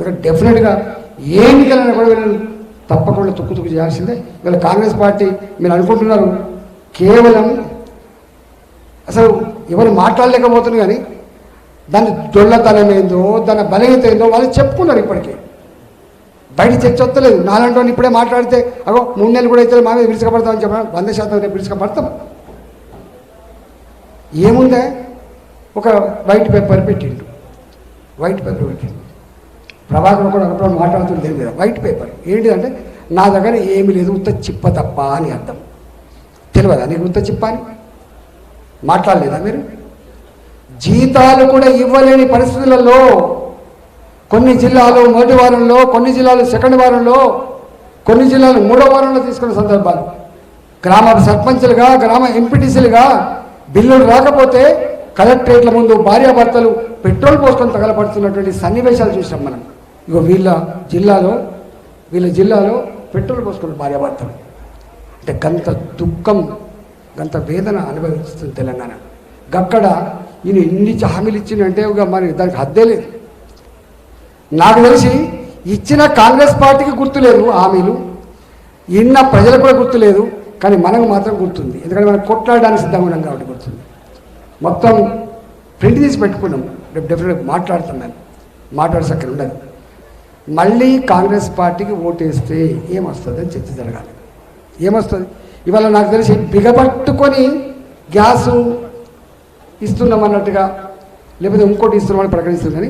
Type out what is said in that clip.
ఎందుకంటే డెఫినెట్గా ఏ ఎన్నికలైనా కూడా వీళ్ళని తప్పకుండా తుక్కు చేయాల్సిందే. వీళ్ళ కాంగ్రెస్ పార్టీ మీరు అనుకుంటున్నారు కేవలం అసలు ఎవరు మాట్లాడలేకపోతుంది, కానీ దాని దొల్లతనం ఏందో దాని బలహీనత ఏందో వాళ్ళు చెప్పుకున్నారు. ఇప్పటికే బయట చర్చ వస్తలేదు. నాలంటో ఇప్పుడే మాట్లాడితే అగో 3 నెలలు కూడా అయితే మా మీద విరుచుకపడతామని చెప్పడం 100% రేపు విరుచుకపడతాం. ఏముందే ఒక వైట్ పేపర్ పెట్టిండు, వైట్ పేపర్ పెట్టిండు. ప్రభాకర్ కూడా ఒకప్పుడు మాట్లాడుతుంది దేని మీద వైట్ పేపర్ ఏంటిదంటే నా దగ్గర ఏమీ లేదు ఉత్త చిప్ప తప్ప అని అర్థం. తెలియదా నీకు ఉత్త చిప్ప అని? మాట్లాడలేదా మీరు? జీతాలు కూడా ఇవ్వలేని పరిస్థితులలో కొన్ని జిల్లాలు మొదటి వారంలో, కొన్ని జిల్లాలు సెకండ్ వారంలో, కొన్ని జిల్లాలు 3వ వారంలో తీసుకున్న సందర్భాలు. గ్రామ సర్పంచులుగా, గ్రామ ఎంపీటీసీలుగా బిల్లులు రాకపోతే కలెక్టరేట్ల ముందు భార్యాభర్తలు పెట్రోల్ పోసుకొని తగలపడుతున్నటువంటి సన్నివేశాలు చూసాం మనం. ఇగో వీళ్ళ జిల్లాలో పెట్రోల్ పోసుకున్న భార్యాభర్తలు అంటే గంత దుఃఖం, గంత వేదన అనుభవిస్తుంది తెలంగాణ. గక్కడ ఈయన ఎన్ని హామీలు ఇచ్చిందంటే మరి దానికి హద్దే లేదు. నాకు తెలిసి ఇచ్చిన కాంగ్రెస్ పార్టీకి గుర్తులేదు హామీలు, ఇన్న ప్రజలకు కూడా గుర్తులేదు, కానీ మనకు మాత్రం గుర్తుంది. ఎందుకంటే మనం కొట్లాడడానికి సిద్ధంగా ఉన్నాం కాబట్టి గుర్తుంది. మొత్తం ప్రింట్ తీసి పెట్టుకున్నాం. రేపు డెఫినెట్గా మాట్లాడుతున్నాను, మాట్లాడే ఉండదు. మళ్ళీ కాంగ్రెస్ పార్టీకి ఓటేస్తే ఏమొస్తుంది అని చర్చ జరగాలి. ఏమొస్తుంది? ఇవాళ నాకు తెలిసి బిగపట్టుకొని గ్యాసు ఇస్తున్నామన్నట్టుగా లేకపోతే ఇంకోటి ఇస్తున్నామని ప్రకటిస్తుంది. కానీ